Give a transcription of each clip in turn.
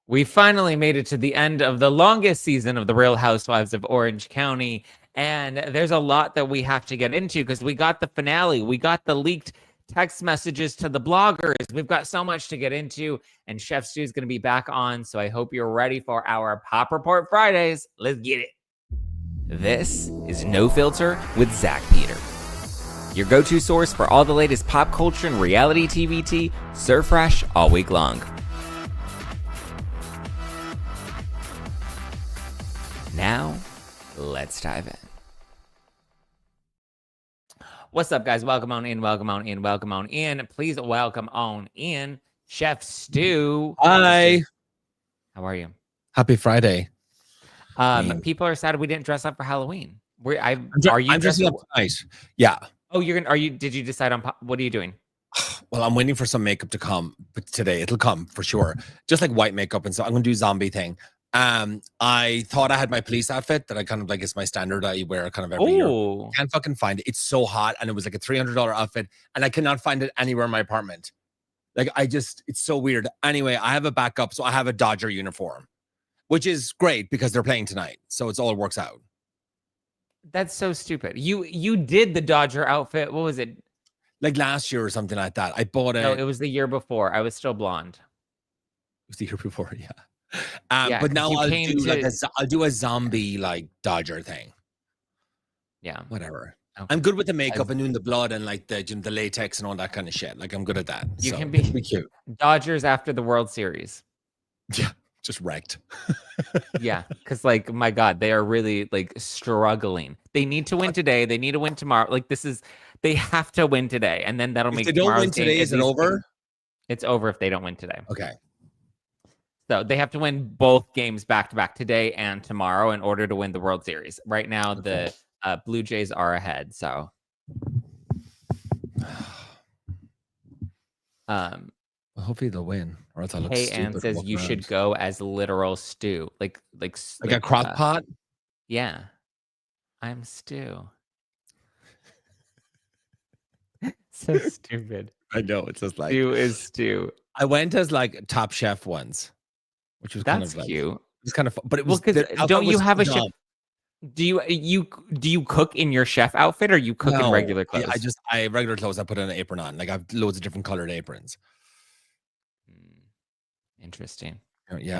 We finally made it to the end of the longest season of the Real Housewives of Orange County. And there's a lot that we have to get into because we got the finale. We got the leaked text messages to the bloggers. We've got so much to get into. And Chef Stu is going to be back on. So I hope you're ready for our Pop Report Fridays. Let's get it. This is No Filter with Zack Peter, your go-to source for all the latest pop culture and reality TV tea, served fresh all week long. Now, let's dive in. What's up, guys? Welcome on in, welcome on in, welcome on in. Please welcome on in Chef Stu. Hi. How are you? Happy Friday. People are sad we didn't dress up for Halloween. I'm dressing up tonight. Yeah. Oh, did you decide on, what are you doing? Well, I'm waiting for some makeup to come, but today it'll come for sure. Just like white makeup and so I'm going to do zombie thing. I thought I had my police outfit that I kind of like, it's my standard I wear kind of every year. Can't fucking find it. It's so hot. And it was like a $300 outfit and I cannot find it anywhere in my apartment. Like it's so weird. Anyway, I have a backup. So I have a Dodger uniform, which is great because they're playing tonight. So it's all works out. That's so stupid. You did the Dodger outfit. What was it? Like last year or something like that. I bought it. No, it was the year before. I was still blonde. It was the year before, yeah. Yeah, but now I'll do a zombie like Dodger thing. Yeah, whatever. Okay. I'm good with the makeup and doing the blood and like the latex and all that kind of shit. Like I'm good at that. You can be cute. Dodgers after the World Series. Yeah, just wrecked. Yeah, because like my God, they are really like struggling. They need to win today. They need to win tomorrow. Like they have to win today, and then that'll make. If they don't win today, is it over? It's over if they don't win today. Okay. So they have to win both games back to back today and tomorrow in order to win the World Series. Right now, the Blue Jays are ahead. So, hopefully they'll win. Or else I look Hey, stupid. Ann says you should go as literal Stu, like a crock pot. Yeah, I'm Stu. So stupid. I know it's just like Stu is Stu. I went as like Top Chef once. Which was kind of like, cute. It was kind of fun, but it was. Don't you have a chef? Do you cook in your chef outfit or you cook in regular clothes? I regular clothes. I put an apron on. Like I have loads of different colored aprons. Interesting. Yeah.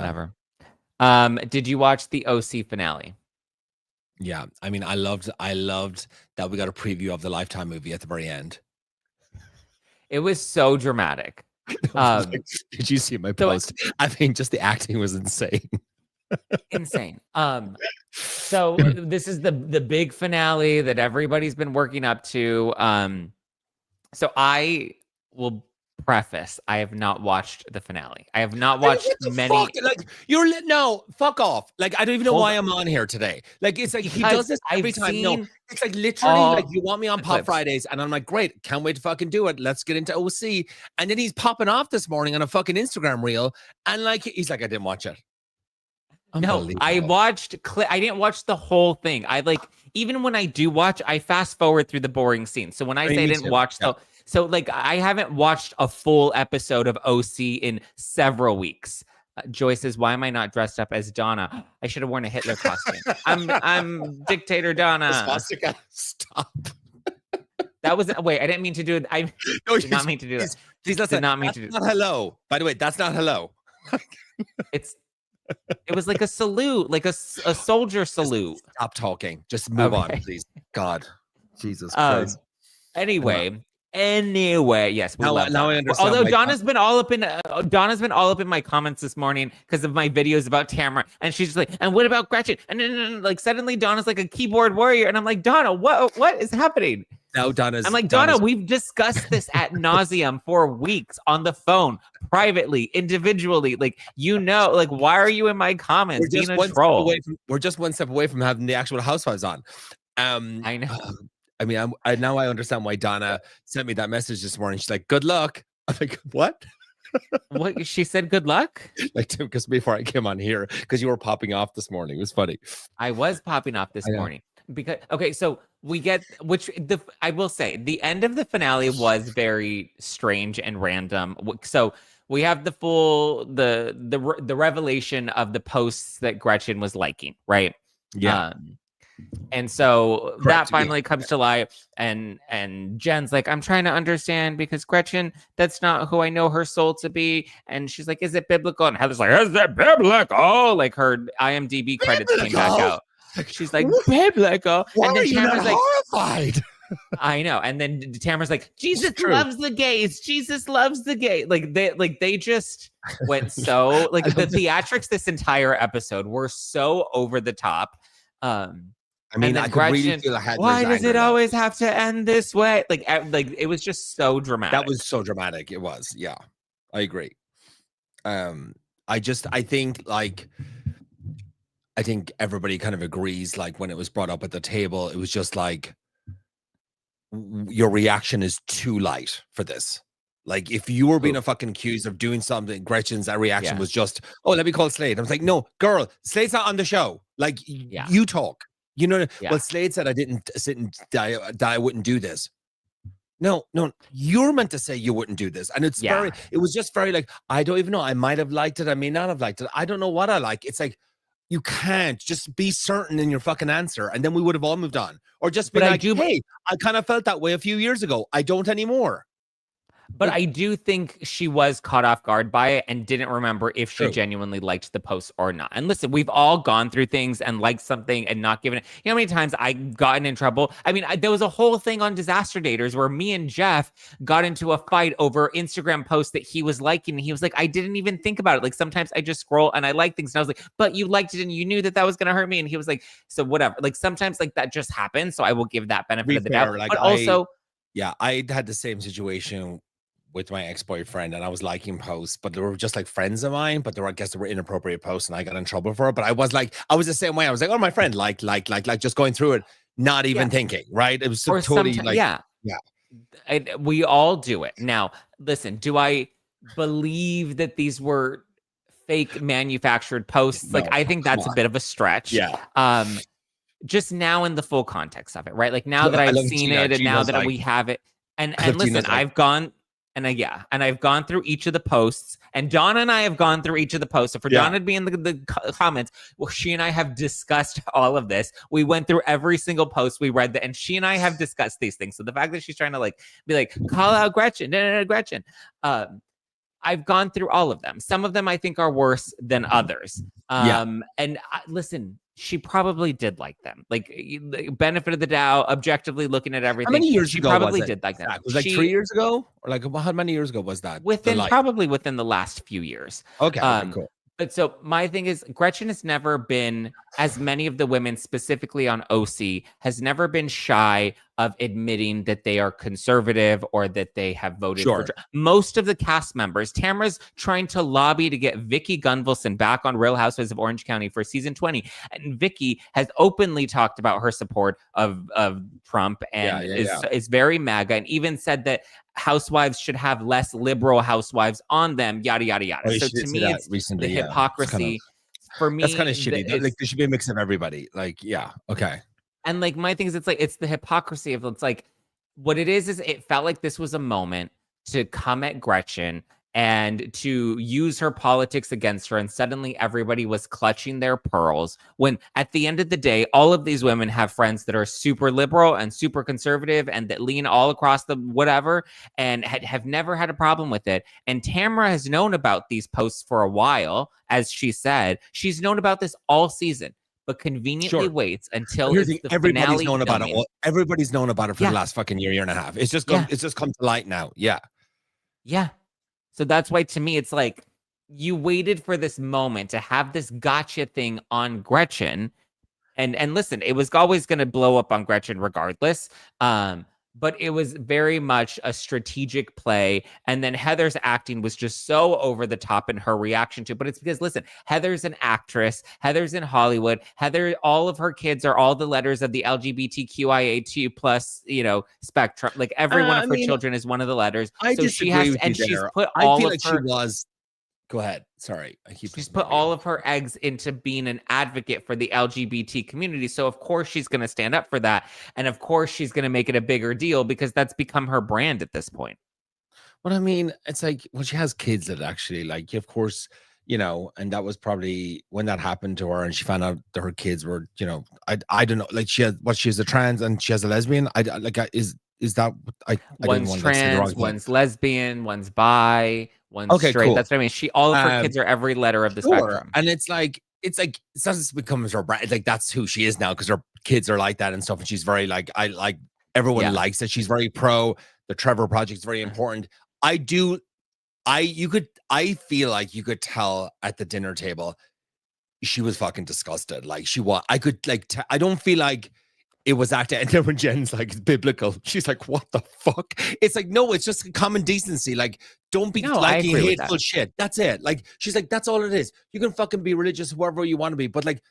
Whatever. Did you watch the OC finale? Yeah. I mean, I loved that we got a preview of the Lifetime movie at the very end. It was so dramatic. Did you see my post? I mean, just the acting was insane. Insane. So this is the big finale that everybody's been working up to. So I will preface, I have not watched the finale. I have not watched many. Like no, fuck off. Like I don't even know why I'm on here today. Like it's like he does this every time. No, it's like literally like you want me on Pop Fridays, and I'm like, great, can't wait to fucking do it. Let's get into OC. And then he's popping off this morning on a fucking Instagram reel, and like he's like, I didn't watch it. No, I watched. I didn't watch the whole thing. I like even when I do watch, I fast forward through the boring scenes. So when I say I didn't watch So like I haven't watched a full episode of OC in several weeks. Joy says, "Why am I not dressed up as Donna? I should have worn a Hitler costume. I'm Dictator Donna." Stop. That was wait. I didn't mean to do it. I did not mean to do that. Please listen. Did not mean to do. Not hello. By the way, that's not hello. It was like a salute, like a soldier salute. Just stop talking. Just move on, please. God, Jesus Christ. Anyway, yes. Now I understand. Although Donna's been all up in my comments this morning because of my videos about Tamra, and she's just like, "And what about Gretchen?" And then like suddenly Donna's like a keyboard warrior, and I'm like, Donna, what is happening? Now I'm like, Donna, we've discussed this ad nauseum for weeks on the phone, privately, individually. Like, like, why are you in my comments being a troll? We're just one step away from having the actual Housewives on. I know. I mean, now I understand why Donna sent me that message this morning. She's like, "Good luck." I'm like, "What?" What she said? Good luck. Like, because before I came on here, because you were popping off this morning. It was funny. I was popping off this morning because so we get I will say the end of the finale was very strange and random. So we have the full the revelation of the posts that Gretchen was liking, right? Yeah. And so that Correct. finally comes to light, and Jen's like, I'm trying to understand because Gretchen, that's not who I know her soul to be. And she's like, is it biblical? And Heather's like, is it biblical? Like her IMDb credits came back out. She's like, biblical. Why And then are you not Tamara's like, horrified? I know. And then Tamara's like, Jesus loves the gays. Jesus loves the gay. Like they just went so like the theatrics this entire episode were so over the top. I mean, I could really feel Heather's why does it anger now. always have to end this way? Like it was just so dramatic. That was so dramatic. It was. Yeah, I agree. I think everybody kind of agrees. Like when it was brought up at the table, it was just like your reaction is too light for this. Like if you were being a fucking accused of doing something, Gretchen's reaction was just, oh, let me call Slade. I was like, no, girl, Slade's not on the show. Like you talk. You know, well, Slade said I didn't sit and die. I wouldn't do this. No, you're meant to say you wouldn't do this. And it's it was just very like, I don't even know. I might have liked it. I may not have liked it. I don't know what I like. It's like, you can't just be certain in your fucking answer. And then we would have all moved on. Or just be like, hey, I kind of felt that way a few years ago. I don't anymore. But I do think she was caught off guard by it and didn't remember if she genuinely liked the post or not. And listen, we've all gone through things and liked something and not given it. You know how many times I've gotten in trouble? I mean, there was a whole thing on Disaster Daters where me and Jeff got into a fight over Instagram posts that he was liking. And he was like, I didn't even think about it. Like sometimes I just scroll and I like things. And I was like, but you liked it and you knew that was going to hurt me. And he was like, so whatever. Like sometimes like that just happens. So I will give that benefit of the doubt. Like but also, I had the same situation with my ex-boyfriend, and I was liking posts, but they were just like friends of mine, but I guess they were inappropriate posts and I got in trouble for it. But I was the same way. I was like, oh, my friend, like just going through it, not even thinking, right? It was so totally we all do it. Now, listen, do I believe that these were fake manufactured posts? No, like, I think that's a bit of a stretch. Yeah. Just now in the full context of it, right? Like now that I've seen it and now that we have it, and listen, I've gone. And I've gone through each of the posts, and Donna and I have gone through each of the posts. So for Donna to be in the comments, well, she and I have discussed all of this. We went through every single post. We read that, and she and I have discussed these things. So the fact that she's trying to be like, call out Gretchen, Gretchen. I've gone through all of them. Some of them I think are worse than others. And listen, she probably did like them. Like the benefit of the doubt, objectively looking at everything. How many years she ago probably was it? did like them. It was like 3 years ago, or like how many years ago was that? Probably within the last few years. Okay, cool. But so my thing is, Gretchen has never been, as many of the women specifically on OC, has never been shy of admitting that they are conservative or that they have voted for. Most of the cast members, Tamra's trying to lobby to get Vicky Gunvalson back on Real Housewives of Orange County for season 20. And Vicky has openly talked about her support of Trump and is very MAGA, and even said that housewives should have less liberal housewives on them, yada, yada, yada. So to me, it's the hypocrisy. For me, that's kind of shitty. Like there should be a mix of everybody. Like, yeah, okay. And like my thing is, it's the hypocrisy of it's like what it is it felt like this was a moment to come at Gretchen and to use her politics against her. And suddenly everybody was clutching their pearls when at the end of the day, all of these women have friends that are super liberal and super conservative and that lean all across the whatever and have never had a problem with it. And Tamra has known about these posts for a while. As she said, she's known about this all season, but conveniently waits until everybody's known about it. Everybody's known about it for the last fucking year and a half. It's just come to light now. Yeah. So that's why to me, it's like you waited for this moment to have this gotcha thing on Gretchen. And listen, it was always going to blow up on Gretchen regardless. But it was very much a strategic play. And then Heather's acting was just so over the top in her reaction to it. But it's because, listen, Heather's an actress. Heather's in Hollywood. Heather, all of her kids are all the letters of the LGBTQIA2 plus, spectrum. Like every one of her children is one of the letters. She's put all of her... Go ahead. Sorry. She's put all of her eggs into being an advocate for the LGBT community. So of course she's going to stand up for that. And of course she's going to make it a bigger deal because that's become her brand at this point. What I mean, it's like, well, she has kids that actually, like, of course, and that was probably when that happened to her, and she found out that her kids were, I don't know, like she's a trans and she has a lesbian. Is that I didn't One's want to say the wrong trans, thing. one's lesbian, one's bi, one's Okay, straight. cool. That's what I mean. All of her kids are every letter of the spectrum. And it's like it doesn't become her brand. It's like that's who she is now because her kids are like that and stuff. And she's very like everyone likes it. She's very pro. The Trevor Project is very important. I feel like you could tell at the dinner table she was fucking disgusted. Like I could I don't feel like it was acting. And then when Jen's like, it's biblical, she's like, what the fuck? It's like, no, it's just common decency. Like, don't be liking hateful shit. That's it. Like, she's like, that's all it is. You can fucking be religious, whoever you want to be. But like,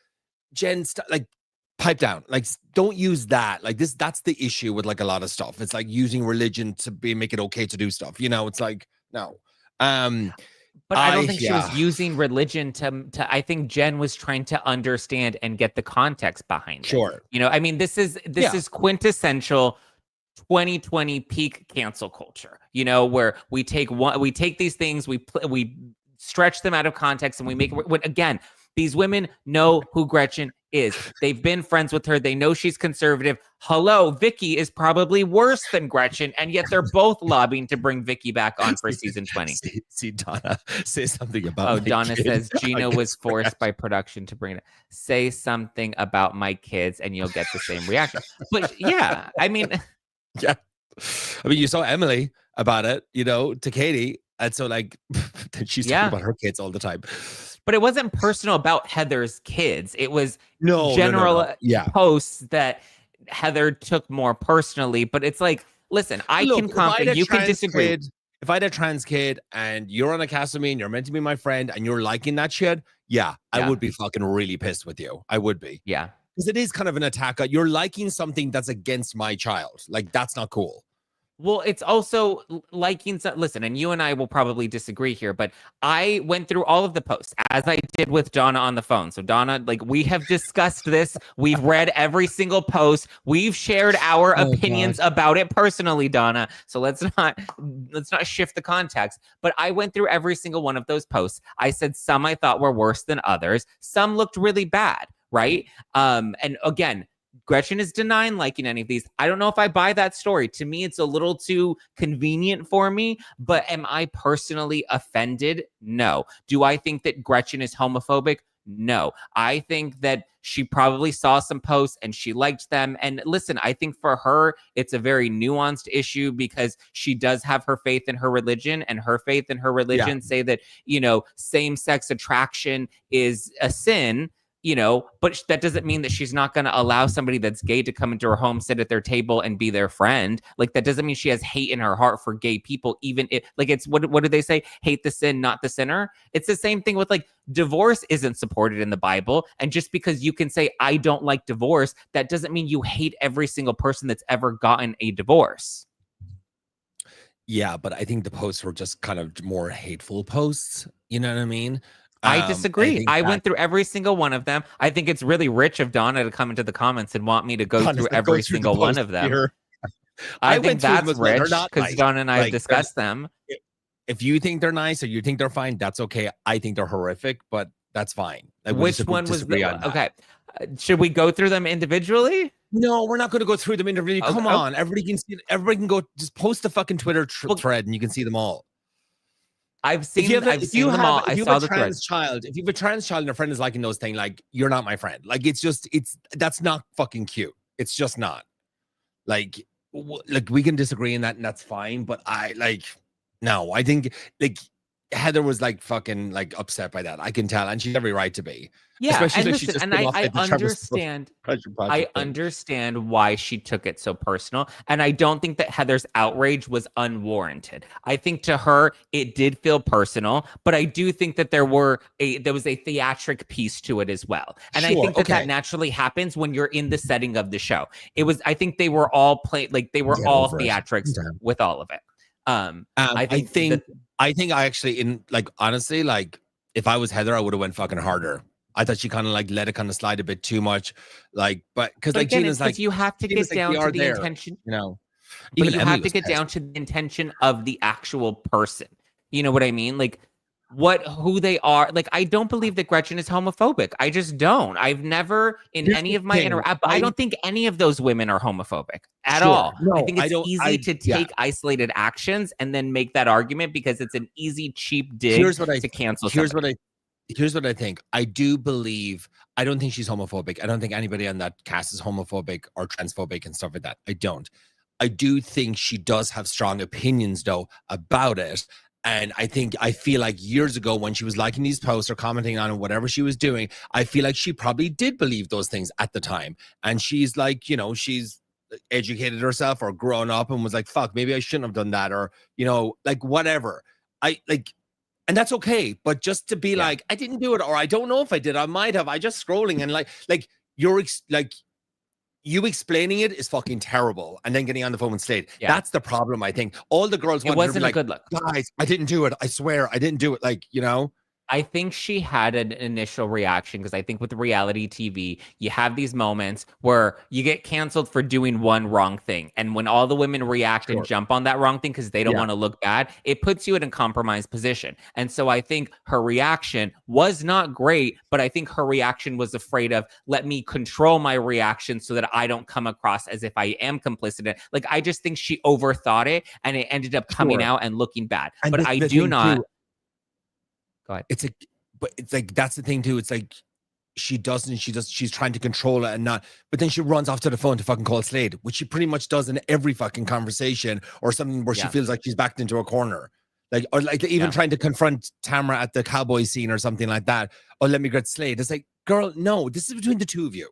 Jen, like, pipe down. Like, don't use that. Like, that's the issue with like a lot of stuff. It's like using religion to make it okay to do stuff. It's like, no. But I don't think she was using religion to I think Jen was trying to understand and get the context behind it. Sure. I mean, this is quintessential 2020 peak cancel culture, where we take these things, we stretch them out of context and we make it, again, these women know who Gretchen is. They've been friends with her. They know she's conservative. Hello, Vicky is probably worse than Gretchen, and yet they're both lobbying to bring Vicky back on for season 20. See Donna say something about. Oh, Donna says Gina was forced by production to bring it. Say something about my kids, and you'll get the same reaction. But yeah, I mean, you saw Emily about it, to Katie, and so like she's talking about her kids all the time. But it wasn't personal about Heather's kids. It was general posts that Heather took more personally. But it's like, listen, can comment. You can disagree. If I had a trans kid and you're on a cast with me and you're meant to be my friend and you're liking that shit, I would be fucking really pissed with you. I would be. Yeah. Because it is kind of an attack. You're liking something that's against my child. Like, that's not cool. Well, it's also liking. Listen, and you and I will probably disagree here, but I went through all of the posts as I did with Donna on the phone. So Donna, like, we have discussed this. We've read every single post. We've shared our opinions about it personally, Donna. So let's not shift the context. But I went through every single one of those posts. I said some I thought were worse than others. Some looked really bad, right? And again, Gretchen is denying liking any of these. I don't know if I buy that story. To me, it's a little too convenient for me, but am I personally offended? No. Do I think that Gretchen is homophobic? No. I think that she probably saw some posts and she liked them. And listen, I think for her, it's a very nuanced issue because she does have her faith in her religion, and her faith in her religion say that, same-sex attraction is a sin. But that doesn't mean that she's not going to allow somebody that's gay to come into her home, sit at their table, and be their friend. Like, that doesn't mean she has hate in her heart for gay people, even if, like, it's what do they say? Hate the sin, not the sinner. It's the same thing with, like, divorce isn't supported in the Bible. And just because you can say, I don't like divorce, that doesn't mean you hate every single person that's ever gotten a divorce. Yeah, but I think the posts were just kind of more hateful posts. You know what I mean? I disagree. I went through every single one of them. I think it's really rich of Donna to come into the comments and want me to go through every single one of them. I think that's rich because Donna and I have discussed them. If you think they're nice or you think they're fine, that's okay. I think they're horrific, but that's fine. Which one was okay? Should we go through them individually? No, we're not going to go through them individually. Come on, everybody can see. Everybody can go. Just post the fucking Twitter thread, and you can see them all. I've seen them all. I saw the thread. If you have a trans child and a friend is liking those things, like, you're not my friend. Like, that's not fucking cute. It's just not. Like we can disagree in that, and that's fine. But I think like Heather was like fucking like upset by that. I can tell, and she's every right to be. Yeah, and listen, and I understand. I understand why she took it so personal, and I don't think that Heather's outrage was unwarranted. I think to her it did feel personal, but I do think that there was a theatric piece to it as well, and I think that naturally happens when you're in the setting of the show. I think they were all all theatrics with all of it. I think I actually, honestly, like, if I was Heather, I would have went fucking harder. I thought she kind of like let it kind of slide a bit too much, like, but because like Gina's like, you have to get down to the intention. But Even you Emily have to was get pissed. down to the intention of the actual person. You know what I mean? Like who they are. Like, I don't believe that Gretchen is homophobic. I just don't. I've never in Here's any the of my thing. I don't think any of those women are homophobic at Sure. all. I No, think I it's don't. easy to Yeah. take isolated actions and then make that argument because it's an easy, cheap dig Here's what I. to cancel Here's somebody. what I. Here's what I think. I do believe. I don't think she's homophobic. I don't think anybody on that cast is homophobic or transphobic and stuff like that. I don't. I do think she does have strong opinions though about it. And I feel like years ago when she was liking these posts or commenting on whatever she was doing, I feel like she probably did believe those things at the time. And she's like, you know, she's educated herself or grown up and was like, fuck, maybe I shouldn't have done that. Or, you know, like whatever. I like, and that's okay. But just to be like, I didn't do it, or I don't know if I did, I might have, I just scrolling and like you're like, you explaining it is fucking terrible, and then getting on the phone with Slade. Yeah. That's the problem. I think all the girls It wanted to be wasn't a like, good look. guys, I didn't do it. I swear, I didn't do it. Like, you know. I think she had an initial reaction because I think with reality TV, you have these moments where you get canceled for doing one wrong thing. And when all the women react and jump on that wrong thing because they don't want to look bad, it puts you in a compromised position. And so I think her reaction was not great, but I think her reaction was afraid of, let me control my reaction so that I don't come across as if I am complicit in it. Like, I just think she overthought it and it ended up coming out and looking bad. And but I do not. Too, go ahead. It's like, but it's like, that's the thing too. It's like, she's trying to control it and not, but then she runs off to the phone to fucking call Slade, which she pretty much does in every fucking conversation or something where she feels like she's backed into a corner. Like, or like even trying to confront Tamra at the cowboy scene or something like that. Oh, let me get Slade. It's like, girl, no, this is between the two of you.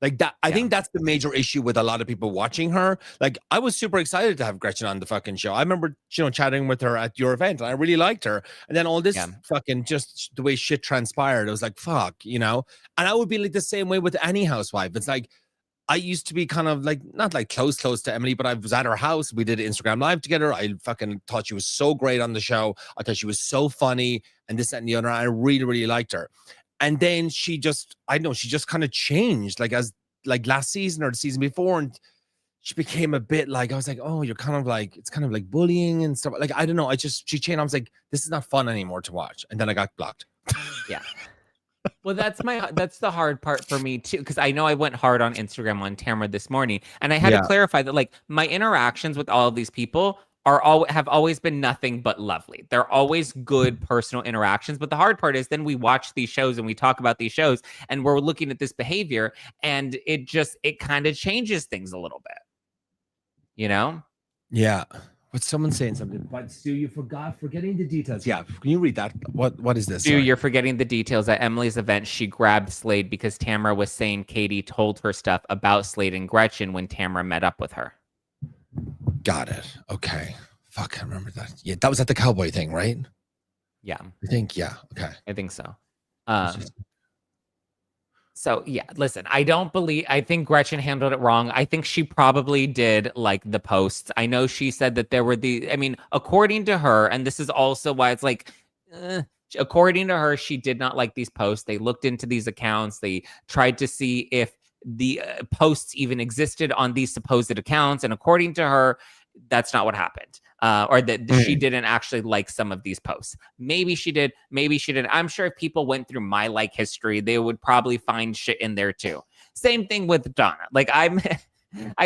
Like that, I think that's the major issue with a lot of people watching her. Like, I was super excited to have Gretchen on the fucking show. I remember, you know, chatting with her at your event, and I really liked her. And then all this fucking just the way shit transpired, I was like, fuck, you know. And I would be like the same way with any housewife. It's like, I used to be kind of like, not like close to Emily, but I was at her house. We did Instagram Live together. I fucking thought she was so great on the show. I thought she was so funny and this, that, and the other. I really, really liked her. And then she just kind of changed, like as like last season or the season before, and she became a bit like, I was like, oh, you're kind of like, it's kind of like bullying and stuff. Like, I don't know. She changed. I was like, this is not fun anymore to watch. And then I got blocked. Yeah. Well, that's the hard part for me too, because I know I went hard on Instagram on Tamra this morning, and I had to clarify that like my interactions with all of these people have always been nothing but lovely. They're always good personal interactions. But the hard part is then we watch these shows and we talk about these shows and we're looking at this behavior and it kind of changes things a little bit, you know? Yeah. But someone's saying something. But Stu, you forgetting the details. Yeah. Can you read that? What is this? Stu, you're forgetting the details. At Emily's event, she grabbed Slade because Tamra was saying Katie told her stuff about Slade and Gretchen when Tamra met up with her. Got it. Okay. Fuck, I remember that. Yeah, that was at the cowboy thing, right? Yeah. I think, yeah. Okay. I think so. So yeah, listen, I think Gretchen handled it wrong. I think she probably did like the posts. I know she said that there were according to her, and this is also why it's like, according to her, she did not like these posts. They looked into these accounts. They tried to see if the posts even existed on these supposed accounts. And according to her, that's not what happened. Or that she didn't actually like some of these posts. Maybe she did. Maybe she didn't. I'm sure if people went through my like history, they would probably find shit in there too. Same thing with Donna. Like I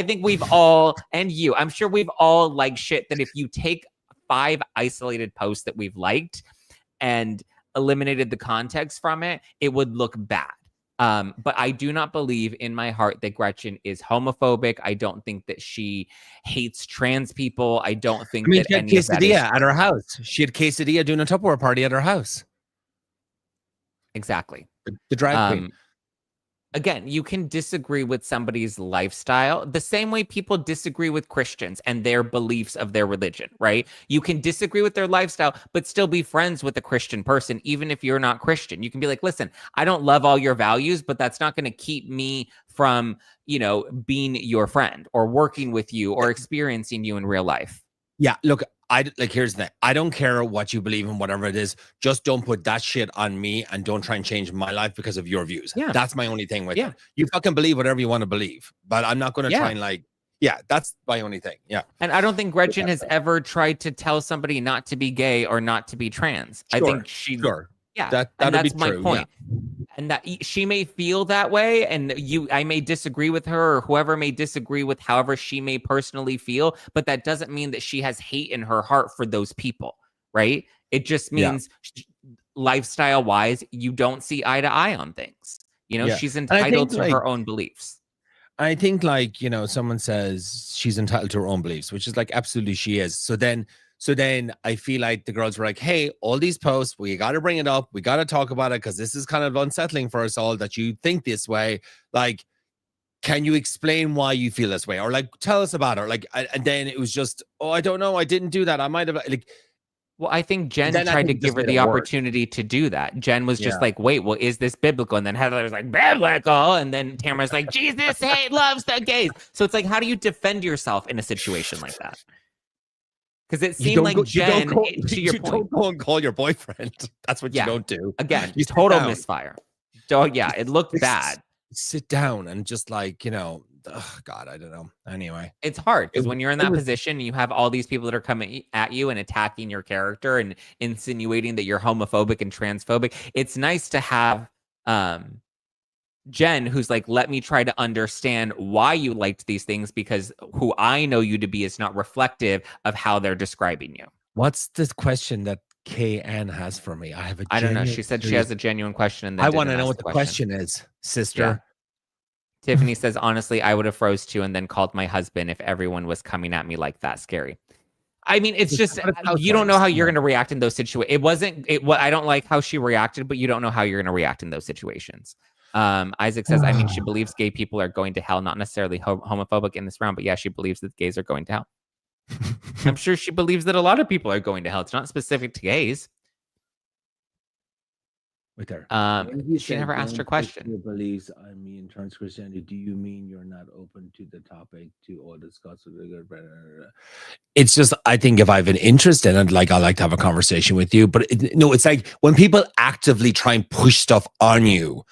think we've all, and you, I'm sure we've all liked shit that if you take 5 isolated posts that we've liked and eliminated the context from it, it would look bad. But I do not believe in my heart that Gretchen is homophobic. I don't think that she hates trans people. I don't think that she had any of that is at her house. She had quesadilla doing a Tupperware party at her house. Exactly. The drag queen. Again, you can disagree with somebody's lifestyle the same way people disagree with Christians and their beliefs of their religion, right? You can disagree with their lifestyle, but still be friends with a Christian person, even if you're not Christian. You can be like, listen, I don't love all your values, but that's not going to keep me from, being your friend or working with you or experiencing you in real life. Yeah, look, here's the thing. I don't care what you believe in, whatever it is. Just don't put that shit on me and don't try and change my life because of your views. Yeah. That's my only thing with it. You fucking believe whatever you want to believe, but I'm not going to try and Yeah, that's my only thing. Yeah. And I don't think Gretchen has ever tried to tell somebody not to be gay or not to be trans. I think Sure. yeah, That'd that's be my true. point. And that she may feel that way, and I may disagree with her, or whoever may disagree with however she may personally feel, but that doesn't mean that she has hate in her heart for those people, right? It just means lifestyle wise, you don't see eye to eye on things. She's entitled to her own beliefs. I think, like, someone says she's entitled to her own beliefs, which is like, absolutely she is. So then I feel like the girls were like, hey, all these posts, we got to bring it up. We got to talk about it because this is kind of unsettling for us all that you think this way. Like, can you explain why you feel this way? Or like, tell us about it. Like, and then it was just, oh, I don't know. I didn't do that. I might have like. Well, I think Jen tried to give her the opportunity to do that. Jen was just like, wait, well, is this biblical? And then Heather was like, biblical. And then Tamara's like, Jesus loves the gays. So it's like, how do you defend yourself in a situation like that? Because it seemed like Jen, to your point. Don't go and call your boyfriend. That's what you don't do. Again, you total misfire. Yeah, it looked bad. Sit down and just like, God, I don't know. Anyway, it's hard because when you're in that position, you have all these people that are coming at you and attacking your character and insinuating that you're homophobic and transphobic. It's nice to have Jen, who's like, let me try to understand why you liked these things, because who I know you to be is not reflective of how they're describing you. What's this question that KN has for me? I don't know. She said she has a genuine question. And I want to know what the question is, sister. Yeah. Tiffany says, honestly, I would have froze too and then called my husband if everyone was coming at me like that. Scary. I mean, it's just, you don't know how you're going to react in those situations. I don't like how she reacted, but you don't know how you're going to react in those situations. Isaac says, I mean, she believes gay people are going to hell, not necessarily homophobic in this round, but yeah, she believes that gays are going to hell. I'm sure she believes that a lot of people are going to hell. It's not specific to gays. Right there. She never asked her question. Your beliefs, I mean, trans Christianity. Do you mean you're not open to the topic to all discuss with the good? It's just, I think if I have an interest in it, like, I like to have a conversation with you. But it's like when people actively try and push stuff on you,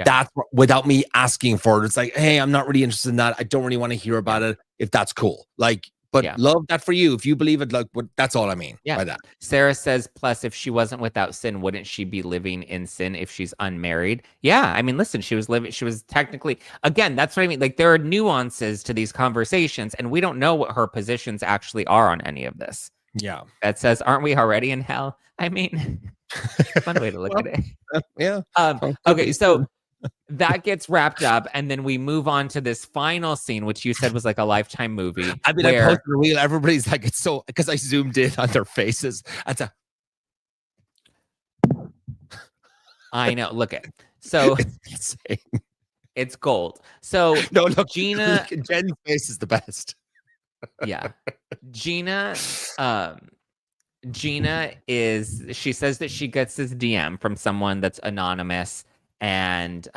that's without me asking for it. It's like, hey, I'm not really interested in that. I don't really want to hear about it. If that's cool, like. But love that for you. If you believe it, like, that's all I mean by that. Sarah says, plus, if she wasn't without sin, wouldn't she be living in sin if she's unmarried? Yeah. I mean, listen, she was technically, again, that's what I mean. Like, there are nuances to these conversations, and we don't know what her positions actually are on any of this. Yeah. That says, aren't we already in hell? I mean, fun way to look at it. Yeah. Okay. So that gets wrapped up, and then we move on to this final scene, which you said was like a Lifetime movie. I mean, I posted a reel. Everybody's like, it's so, because I zoomed in on their faces. I know. Look at so it's gold. So no, look, Gina, Jen's face is the best. Yeah, Gina is. She says that she gets this DM from someone that's anonymous. And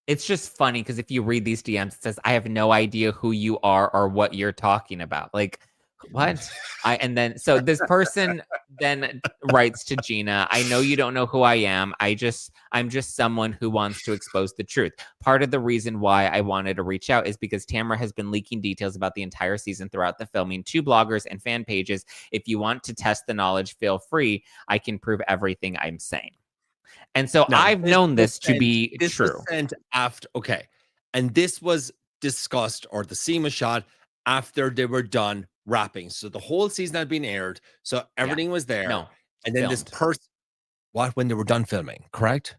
it's just funny because if you read these DMs, it says, I have no idea who you are or what you're talking about. Like, what? So this person then writes to Gina, I know you don't know who I am. I'm just someone who wants to expose the truth. Part of the reason why I wanted to reach out is because Tamra has been leaking details about the entire season throughout the filming to bloggers and fan pages. If you want to test the knowledge, feel free. I can prove everything I'm saying. And so I've known this to be true. Okay. And this was discussed, or the scene was shot after they were done wrapping. So the whole season had been aired. So everything was there. No. And then this person, when they were done filming, correct?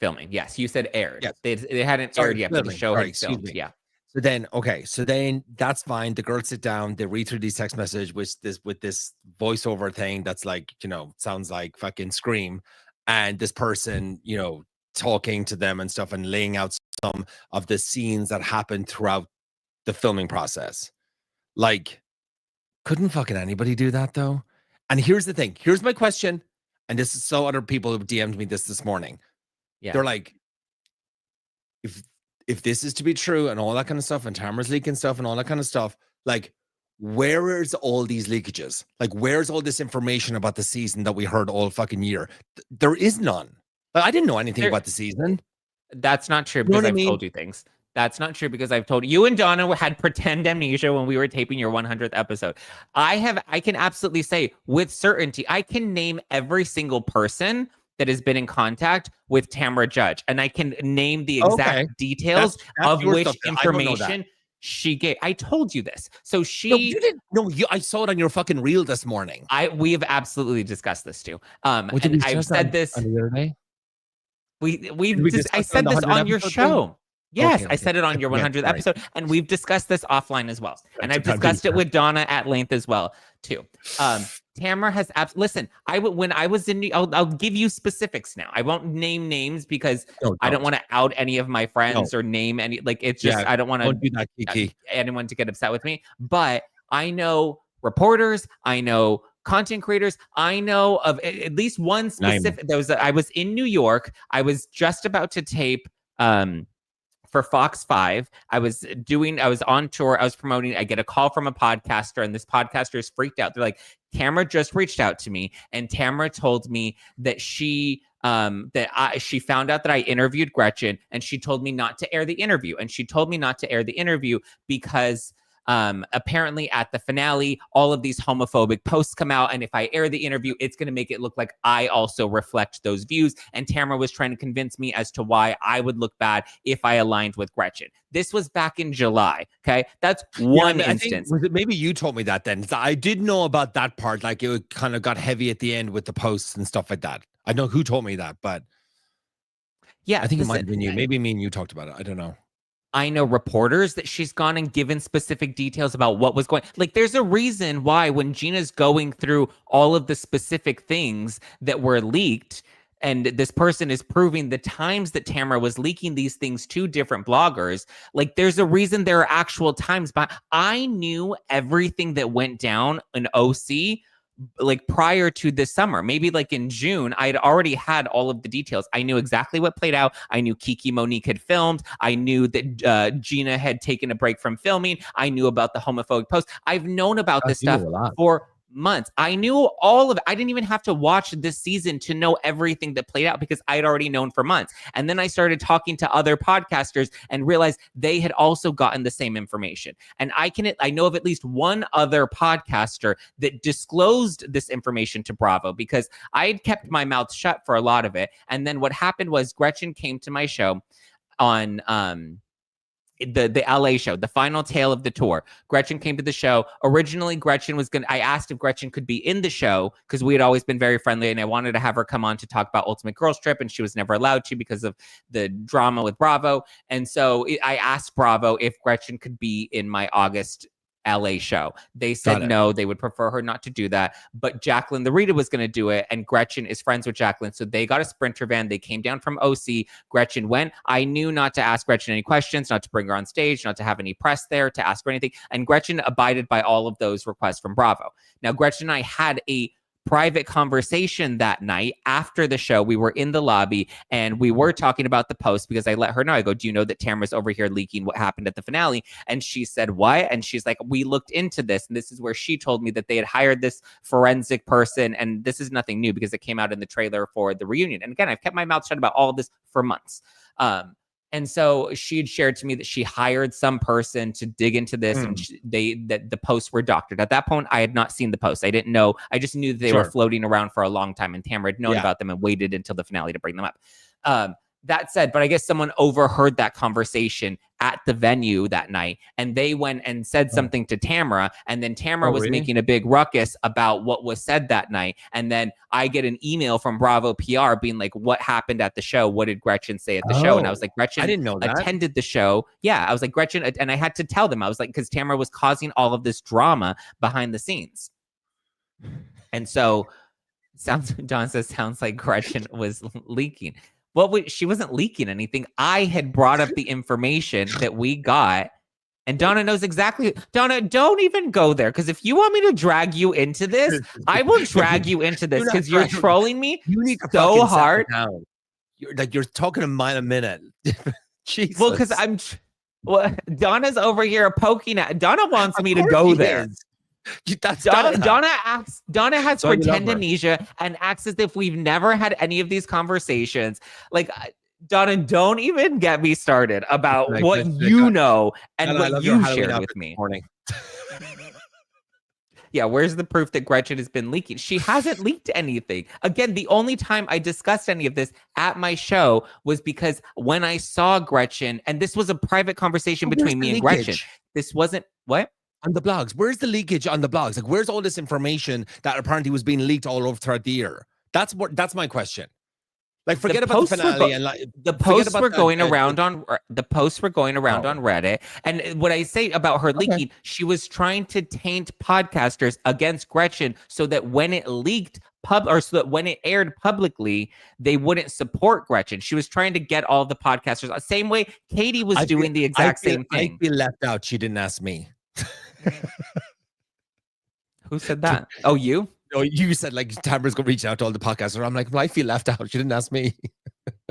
Filming. Yes. You said aired. Yes. They hadn't aired yet, but the show had filmed. Yeah. So then that's fine. The girls sit down, they read through these text messages with this voiceover thing that's like, sounds like fucking Scream. And this person, talking to them and stuff and laying out some of the scenes that happened throughout the filming process. Like, couldn't fucking anybody do that though? And here's the thing. Here's my question. And this is so other people who DM'd me this morning. Yeah. They're like, if this is to be true and all that kind of stuff, and Tamara's leaking stuff and all that kind of stuff, like, where is all these leakages? Like, where's all this information about the season that we heard all fucking year? There is none. I didn't know anything about the season. That's not true because I've told you things. That's not true because I've told you and Donna had pretend amnesia when we were taping your 100th episode. I can absolutely say with certainty, I can name every single person that has been in contact with Tamra Judge, and I can name the exact details That's of your which stuff. I don't know that. information she gave. I told you this. So No, she you didn't. No, I saw it on your fucking reel this morning. we have absolutely discussed this too. What did And we I've discuss said on this. the other day? I said this on your show. Yes, Okay. I said it on your 100th right. episode, and we've discussed this offline as well. And I've Gotcha. discussed it with Donna at length as well, too. Tamra has listen. When I was in, I'll give you specifics now. I won't name names because I don't want to out any of my friends or name any. Like it's just I don't want to do that, Kiki. anyone to get upset with me. But I know reporters. I know content creators. I know of at least one specific. I was in New York. I was just about to tape. For Fox 5, I was on tour, I was promoting, I get a call from a podcaster, and this podcaster is freaked out. They're like, Tamra just reached out to me, and Tamra told me that she found out that I interviewed Gretchen, and she told me not to air the interview. And she told me not to air the interview because apparently at the finale, all of these homophobic posts come out. And if I air the interview, it's going to make it look like I also reflect those views. And Tamra was trying to convince me as to why I would look bad if I aligned with Gretchen. This was back in July. Okay. That's one instance. Maybe you told me that then. I did know about that part. Like it kind of got heavy at the end with the posts and stuff like that. I know who told me that, but yeah, I think it might have been you. Maybe me and you talked about it. I don't know. I know reporters that she's gone and given specific details about what was going. Like, there's a reason why when Gina's going through all of the specific things that were leaked, and this person is proving the times that Tamra was leaking these things to different bloggers, like, there's a reason there are actual times. But I knew everything that went down in OC like prior to this summer, maybe like in June. I had already had all of the details. I knew exactly what played out. I knew Kiki Monique had filmed. I knew that Gina had taken a break from filming. I knew about the homophobic post. I've known about this stuff for months. I knew all of it. I didn't even have to watch this season to know everything that played out because I'd already known for months. And then I started talking to other podcasters and realized they had also gotten the same information. And I know of at least one other podcaster that disclosed this information to Bravo because I had kept my mouth shut for a lot of it. And then what happened was Gretchen came to my show on the LA show, the final tale of the tour. Gretchen came to the show. Originally, I asked if Gretchen could be in the show because we had always been very friendly and I wanted to have her come on to talk about Ultimate Girls Trip, and she was never allowed to because of the drama with Bravo. And so I asked Bravo if Gretchen could be in my August LA show. They said no, they would prefer her not to do that. But Jacqueline the Rita was going to do it, and Gretchen is friends with Jacqueline. So they got a Sprinter van. They came down from OC. Gretchen went. I knew not to ask Gretchen any questions, not to bring her on stage, not to have any press there, to ask her anything. And Gretchen abided by all of those requests from Bravo. Now, Gretchen and I had a private conversation that night after the show. We were in the lobby and we were talking about the post because I let her know. I go, do you know that Tamra's over here leaking what happened at the finale? And she said, what? And she's like, we looked into this. And this is where she told me that they had hired this forensic person. And this is nothing new because it came out in the trailer for the reunion. And again, I've kept my mouth shut about all of this for months. And so she had shared to me that she hired some person to dig into this, and that the posts were doctored. At that point, I had not seen the posts. I didn't know. I just knew that they were floating around for a long time, and Tamra had known about them and waited until the finale to bring them up. That said, but I guess someone overheard that conversation at the venue that night, and they went and said something to Tamra, and then Tamra was making a big ruckus about what was said that night. And then I get an email from Bravo PR being like, what happened at the show? What did Gretchen say at the show? And I was like, Gretchen, I didn't know that. Attended the show. Yeah, I was like, Gretchen, and I had to tell them. I was like, because Tamra was causing all of this drama behind the scenes. And so Don says, sounds like Gretchen was leaking. Well, she wasn't leaking anything. I had brought up the information that we got, and Donna knows exactly. Donna, don't even go there, because if you want me to drag you into this, I will drag you into this because you're trolling me so hard. You're talking a mile a minute. Jesus. Well, because Donna's over here poking at. Donna wants me to go there. That's Donna has pretend amnesia and acts as if we've never had any of these conversations. Like, Donna, don't even get me started about Like, what like, you know and I what love your you Halloween shared outfit with me. this morning. Yeah, where's the proof that Gretchen has been leaking? She hasn't leaked anything. Again, the only time I discussed any of this at my show was because when I saw Gretchen, and this was a private conversation Where's between the me and Gretchen. leakage This wasn't what? on the blogs? Where's the leakage on the blogs? Like, where's all this information that apparently was being leaked all over throughout the year? That's my question. Like, forget about the finale and like the posts were going around on the posts were going around on Reddit. And what I say about her leaking, she was trying to taint podcasters against Gretchen so that when it leaked so that when it aired publicly, they wouldn't support Gretchen. She was trying to get all the podcasters. Same way Katie was doing the exact same thing. I feel left out. She didn't ask me. Who said that? Oh, you? No, you said like Tamra's gonna reach out to all the podcasters. I'm like, well, I feel left out. She didn't ask me.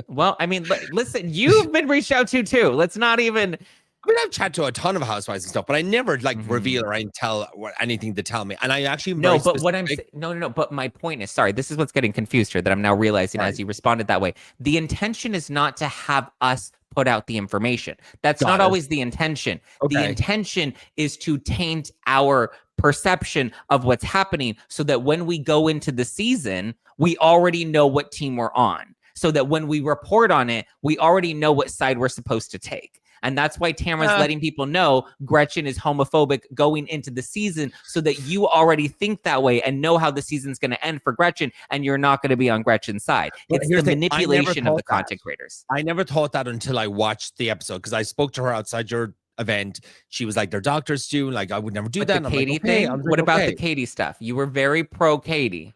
Well, I mean, listen, you've been reached out to too. Let's not even. I mean, I've chatted to a ton of housewives and stuff, but I never like reveal or I tell anything to tell me. And I actually no. But what I'm saying, no. But my point is, sorry, this is what's getting confused here that I'm now realizing as you responded that way. The intention is not to have us put out the information. That's not always the intention. Okay. The intention is to taint our perception of what's happening so that when we go into the season, we already know what team we're on. So that when we report on it, we already know what side we're supposed to take. And that's why Tamra's letting people know Gretchen is homophobic going into the season so that you already think that way and know how the season's going to end for Gretchen and you're not going to be on Gretchen's side. But it's the manipulation of the content creators. I never thought that until I watched the episode because I spoke to her outside your event. She was like, they're doctors too. Like, I would never do that. The Katie thing? What about the Katie stuff? You were very pro Katie.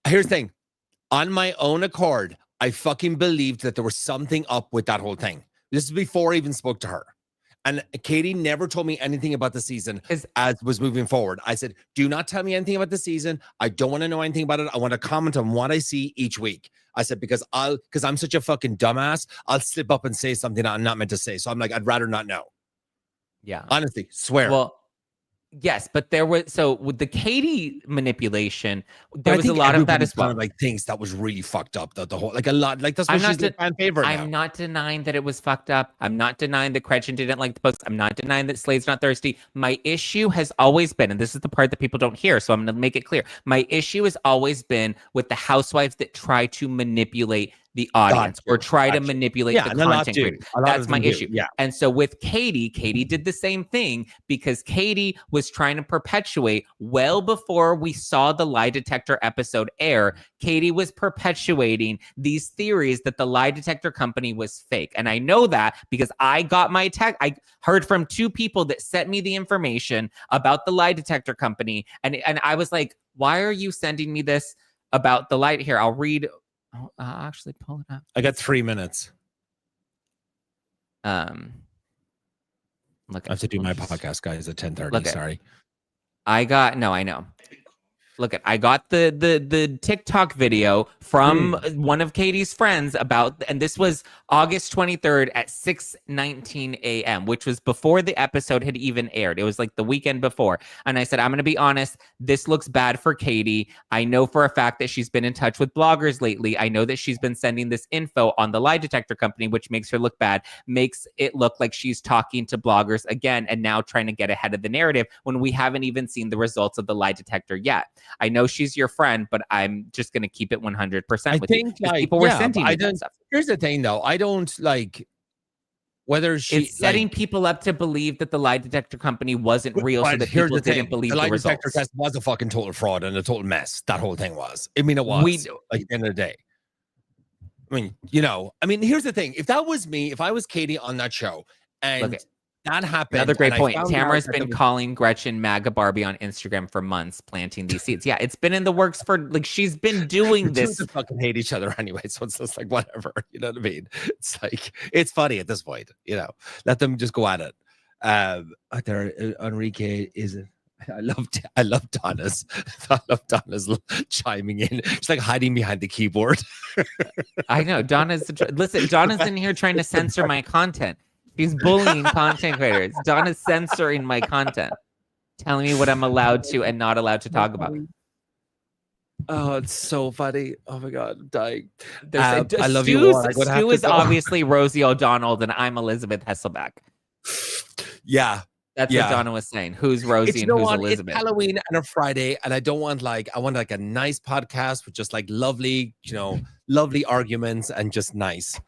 Here's the thing. On my own accord, I fucking believed that there was something up with that whole thing. This is before I even spoke to her. And Katie never told me anything about the season as was moving forward. I said, do not tell me anything about the season. I don't want to know anything about it. I want to comment on what I see each week. I said, because I'm such a fucking dumbass, I'll slip up and say something I'm not meant to say. So I'm like, I'd rather not know. Yeah. Honestly, swear. Well, yes, but there was with the Katie manipulation, there was a lot of that as well. Kind of like things that was really fucked up. The whole like a lot like that's what she's a fan favorite. I'm not denying that it was fucked up. I'm not denying that Gretchen didn't like the post. I'm not denying that Slade's not thirsty. My issue has always been, and this is the part that people don't hear, so I'm going to make it clear. My issue has always been with the housewives that try to manipulate the audience or try to manipulate the content creators. That's my issue. Yeah. And so with Katie did the same thing because Katie was trying to perpetuate well before we saw the lie detector episode air. Katie was perpetuating these theories that the lie detector company was fake. And I know that because I got my text. I heard from two people that sent me the information about the lie detector company. And I was like, why are you sending me this about the light here? I'll read. I'll actually pull it up. I got 3 minutes. Look, I have to do my podcast, guys, at 10:30. Sorry. I know. Look, I got the TikTok video from one of Katie's friends about, and this was August 23rd at 6:19 a.m., which was before the episode had even aired. It was like the weekend before. And I said, I'm going to be honest, this looks bad for Katie. I know for a fact that she's been in touch with bloggers lately. I know that she's been sending this info on the lie detector company, which makes her look bad, makes it look like she's talking to bloggers again and now trying to get ahead of the narrative when we haven't even seen the results of the lie detector yet. I know she's your friend, but I'm just going to keep it 100% with you. Like, people were sending me that stuff. Here's the thing, though. I don't like whether it's setting people up to believe that the lie detector company wasn't real, so that people didn't believe the results. The lie detector test was a fucking total fraud and a total mess. That whole thing was. I mean, it was. Like, at the end of the day. I mean, here's the thing. If that was me, if I was Katie on that show, and that happened. Another great point. Tamra's been calling Gretchen MAGA Barbie on Instagram for months, planting these seeds. Yeah, it's been in the works for she's been doing this. They fucking hate each other anyway, so it's just like whatever. You know what I mean? It's like it's funny at this point. Let them just go at it. Enrique is. I love Donna's. I love Donna's chiming in. She's like hiding behind the keyboard. I know Donna's in here trying to censor my content. She's bullying content creators. Donna's censoring my content, telling me what I'm allowed to and not allowed to talk about. Oh, it's so funny. Oh my god, I'm dying. There's I love you all. I'm gonna have Stu to is go. obviously Rosie O'Donnell, and I'm Elizabeth Hasselbeck. Yeah, That's what yeah. Donna was saying. Who's Rosie It's and who's It's Elizabeth? Halloween and a Friday, and I want like a nice podcast with just like lovely, lovely arguments and just nice.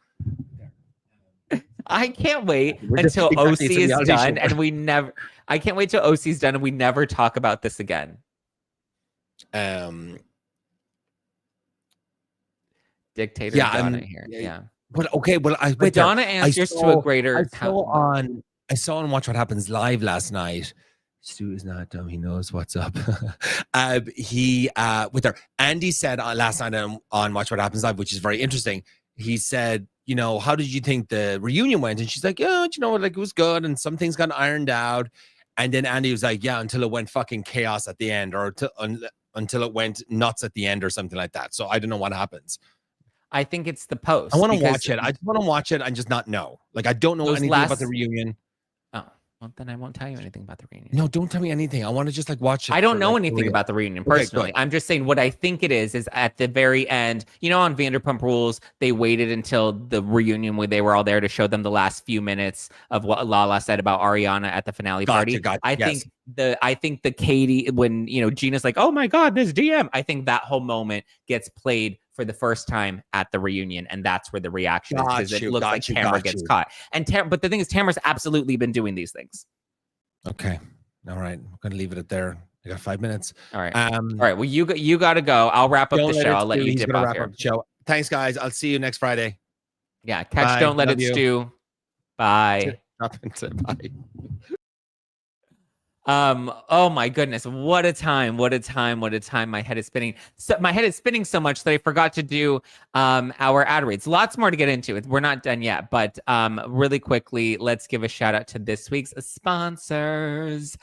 I can't wait We're just- until exactly, OC it's a is reality done, show. and we never. I can't wait till OC's done, and we never talk about this again. Dictator Donna here, yeah. But okay, well, But Donna answers to a greater. I saw on Watch What Happens Live last night. Stu is not dumb. He knows what's up. He with her. Andy said last night on Watch What Happens Live, which is very interesting. He said, how did you think the reunion went? And she's like, yeah, like it was good, and some things got ironed out. And then Andy was like, yeah, until it went fucking chaos at the end, or until it went nuts at the end, or something like that. So I don't know what happens. I think it's the post. I want to watch it. I just want to watch it and just not know. Like, I don't know anything about the reunion. Oh, well, then I won't tell you anything about the reunion. No, don't tell me anything. I want to just like watch it. I don't know anything about the reunion personally. I'm just saying what I think it is at the very end, on Vanderpump Rules, they waited until the reunion where they were all there to show them the last few minutes of what Lala said about Ariana at the finale party. I think the Katie, when, Gina's like, oh my God, this DM, I think that whole moment gets played for the first time at the reunion, and that's where the reaction is, because it looks like Tamra gets caught. But the thing is, Tamra's absolutely been doing these things. Okay, all right, I'm gonna leave it at there. I got 5 minutes. All right, all right. Well, you got to go. I'll wrap up the show. I'll let you dip off here. Show. Thanks, guys. I'll see you next Friday. Yeah, catch Don't Let It Stew. Bye. Bye. Oh my goodness, what a time. My head is spinning. My head is spinning so much that I forgot to do our ad reads. Lots more to get into. We're not done yet, but really quickly, let's give a shout out to this week's sponsors.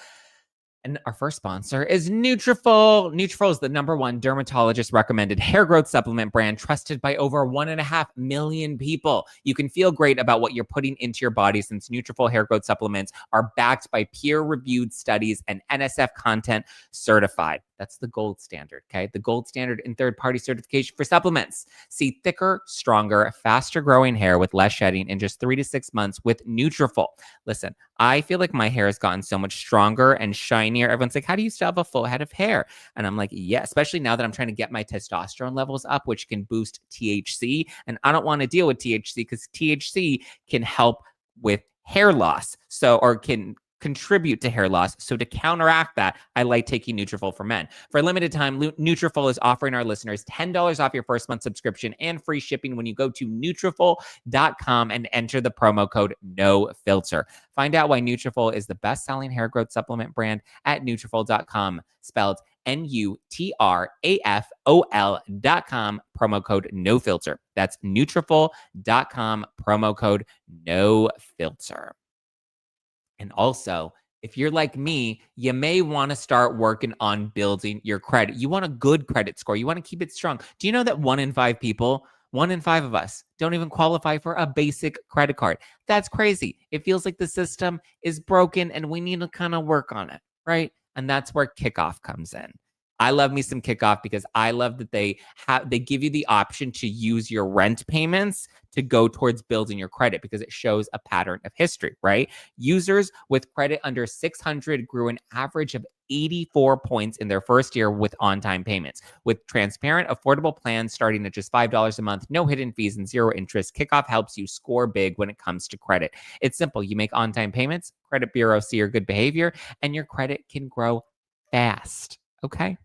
And our first sponsor is Nutrafol. Nutrafol is the #1 dermatologist recommended hair growth supplement brand trusted by over 1.5 million people. You can feel great about what you're putting into your body since Nutrafol hair growth supplements are backed by peer-reviewed studies and NSF content certified. That's the gold standard, okay? The gold standard in third-party certification for supplements. See thicker, stronger, faster-growing hair with less shedding in just 3 to 6 months with Nutrafol. Listen, I feel like my hair has gotten so much stronger and shinier. Everyone's like, how do you still have a full head of hair? And I'm like, yeah, especially now that I'm trying to get my testosterone levels up, which can boost THC. And I don't want to deal with THC because THC can help with hair loss. Or can contribute to hair loss. So to counteract that, I like taking Nutrafol for men. For a limited time, Nutrafol is offering our listeners $10 off your first month subscription and free shipping when you go to Nutrafol.com and enter the promo code NOFILTER. Find out why Nutrafol is the best-selling hair growth supplement brand at Nutrafol.com, spelled Nutrafol.com, promo code NOFILTER. That's Nutrafol.com, promo code NOFILTER. And also, if you're like me, you may want to start working on building your credit. You want a good credit score. You want to keep it strong. Do you know that 1 in 5 people, 1 in 5 of us, don't even qualify for a basic credit card? That's crazy. It feels like the system is broken and we need to kind of work on it, right? And that's where Kickoff comes in. I love me some Kickoff because I love that they give you the option to use your rent payments to go towards building your credit because it shows a pattern of history, right? Users with credit under 600 grew an average of 84 points in their first year with on-time payments. With transparent, affordable plans starting at just $5 a month, no hidden fees and 0 interest, Kickoff helps you score big when it comes to credit. It's simple. You make on-time payments, credit bureaus see your good behavior, and your credit can grow fast, okay?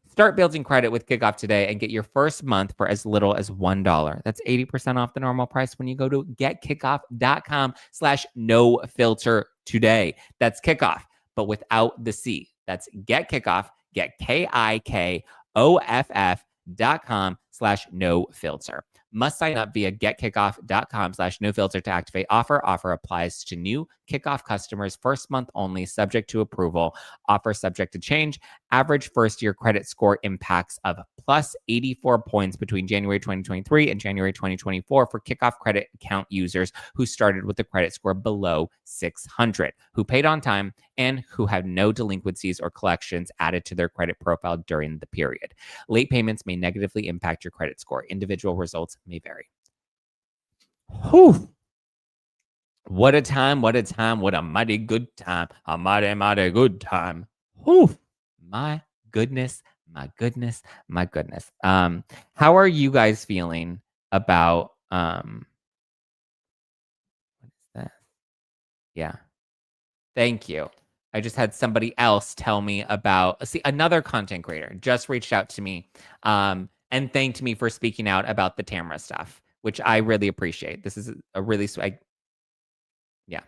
Start building credit with Kickoff today and get your first month for as little as $1. That's 80% off the normal price when you go to getkickoff.com/nofilter today. That's Kickoff, but without the C. That's Get Kickoff, get KIKOFF.com getkickoff.com/no-filter. Must sign up via getkickoff.com/no-filter to activate offer. Offer applies to new Kickoff customers first month only, subject to approval. Offer subject to change. Average first-year credit score impacts of plus 84 points between January 2023 and January 2024 for Kickoff credit account users who started with a credit score below 600, who paid on time, and who had no delinquencies or collections added to their credit profile during the period. Late payments may negatively impact your credit score. Individual results may vary. Whew. What a time, what a time, what a mighty good time, a mighty, mighty good time. Whew. My goodness, my goodness, my goodness. How are you guys feeling about what is that? Yeah. Thank you. I just had somebody else tell me about another content creator just reached out to me and thanked me for speaking out about the Tamra stuff, which I really appreciate. This is a really yeah.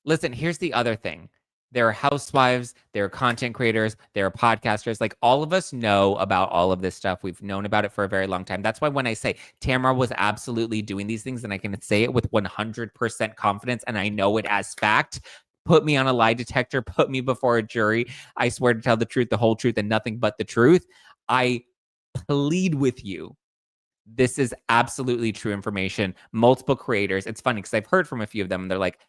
Listen, here's the other thing. There are housewives, there are content creators, there are podcasters. Like, all of us know about all of this stuff. We've known about it for a very long time. That's why when I say Tamra was absolutely doing these things, and I can say it with 100% confidence, and I know it as fact, put me on a lie detector, put me before a jury. I swear to tell the truth, the whole truth, and nothing but the truth. I plead with you. This is absolutely true information. Multiple creators. It's funny because I've heard from a few of them, and they're like,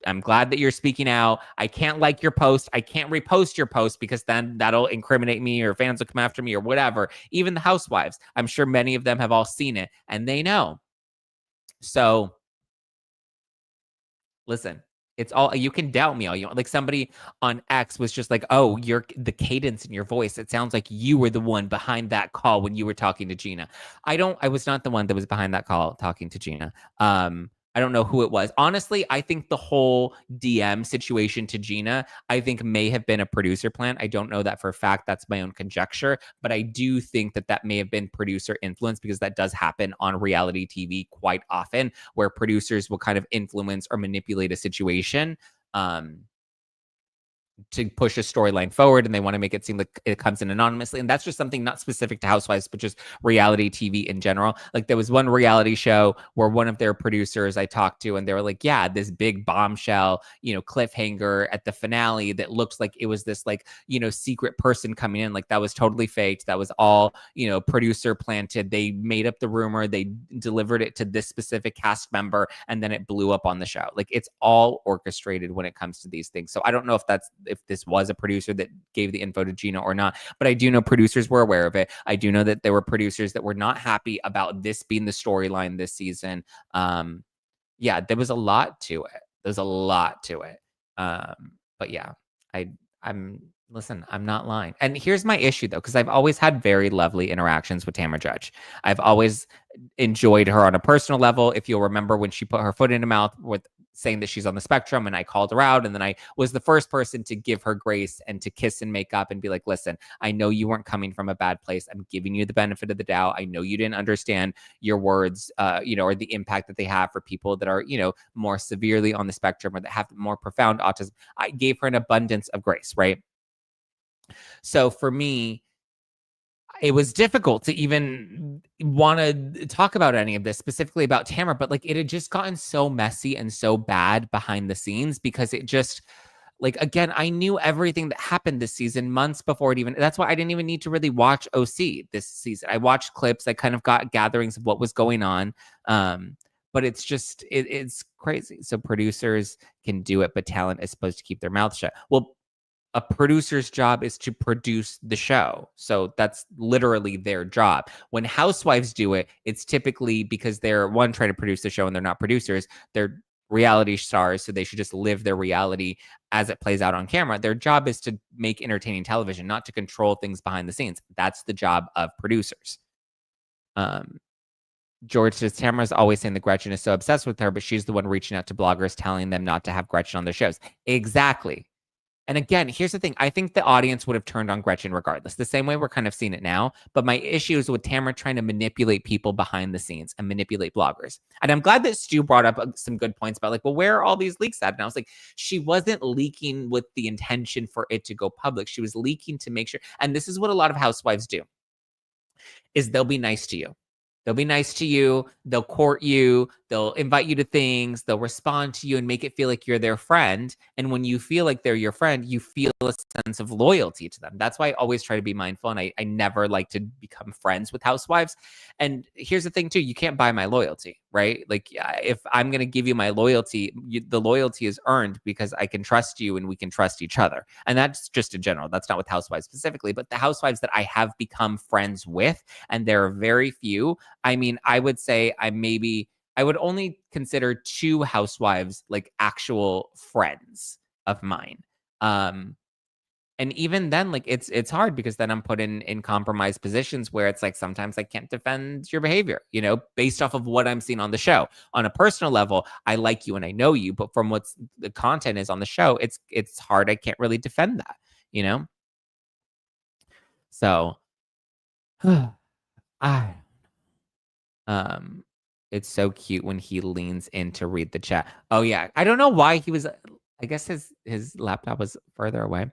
I'm glad that you're speaking out. I can't like your post. I can't repost your post because then that'll incriminate me, or fans will come after me, or whatever. Even the housewives, I'm sure many of them have all seen it and they know. So listen, it's all, you can doubt me all you want. Like, somebody on X was just like, oh, the cadence in your voice, it sounds like you were the one behind that call when you were talking to Gina. I was not the one that was behind that call talking to Gina. I don't know who it was. Honestly, I think the whole DM situation to Gina, I think may have been a producer plan. I don't know that for a fact. That's my own conjecture. But I do think that may have been producer influence, because that does happen on reality TV quite often, where producers will kind of influence or manipulate a situation to push a storyline forward, and they want to make it seem like it comes in anonymously. And that's just something not specific to Housewives, but just reality TV in general. Like, there was one reality show where one of their producers I talked to, and they were like, yeah, this big bombshell, cliffhanger at the finale that looks like it was this, like, secret person coming in. Like, that was totally faked. That was all, producer planted. They made up the rumor. They delivered it to this specific cast member, and then it blew up on the show. Like, it's all orchestrated when it comes to these things. So I don't know if this was a producer that gave the info to Gina or not, but I do know producers were aware of it. I do know that there were producers that were not happy about this being the storyline this season. Yeah, there was a lot to it. There's a lot to it. But yeah, listen, I'm not lying. And here's my issue, though, because I've always had very lovely interactions with Tamra Judge. I've always enjoyed her on a personal level. If you'll remember when she put her foot in her mouth with saying that she's on the spectrum, and I called her out, and then I was the first person to give her grace and to kiss and make up and be like, listen, I know you weren't coming from a bad place. I'm giving you the benefit of the doubt. I know you didn't understand your words, or the impact that they have for people that are, more severely on the spectrum, or that have more profound autism. I gave her an abundance of grace, right? So for me, it was difficult to even want to talk about any of this, specifically about Tamra, but like, it had just gotten so messy and so bad behind the scenes, because it just, like, again, I knew everything that happened this season months before it even, that's why I didn't even need to really watch OC this season. I watched clips. I kind of got gatherings of what was going on. But it's just, it's crazy. So producers can do it, but talent is supposed to keep their mouth shut. Well, a producer's job is to produce the show. So that's literally their job. When housewives do it, it's typically because they're, one, trying to produce the show, and they're not producers. They're reality stars, so they should just live their reality as it plays out on camera. Their job is to make entertaining television, not to control things behind the scenes. That's the job of producers. George says, Tamara's always saying that Gretchen is so obsessed with her, but she's the one reaching out to bloggers telling them not to have Gretchen on their shows. Exactly. And again, here's the thing. I think the audience would have turned on Gretchen regardless, the same way we're kind of seeing it now. But my issue is with Tamra trying to manipulate people behind the scenes and manipulate bloggers. And I'm glad that Stu brought up some good points about, like, well, where are all these leaks at? And I was like, she wasn't leaking with the intention for it to go public. She was leaking to make sure. And this is what a lot of housewives do. is they'll be nice to you. They'll be nice to you. They'll court you. They'll invite you to things. They'll respond to you and make it feel like you're their friend. And when you feel like they're your friend, you feel a sense of loyalty to them. That's why I always try to be mindful. And I never like to become friends with housewives. And here's the thing, too. You can't buy my loyalty, right? Like, if I'm going to give you my loyalty, the loyalty is earned because I can trust you and we can trust each other. And that's just in general. That's not with housewives specifically, but the housewives that I have become friends with, and there are very few. I mean, I would say I would only consider 2 housewives like actual friends of mine. And even then, like it's hard because then I'm put in compromised positions where it's like sometimes I can't defend your behavior, based off of what I'm seeing on the show. On a personal level, I like you and I know you, but from what's the content is on the show, it's hard. I can't really defend that, So I it's so cute when he leans in to read the chat. Oh yeah. I don't know why he was, I guess his laptop was further away.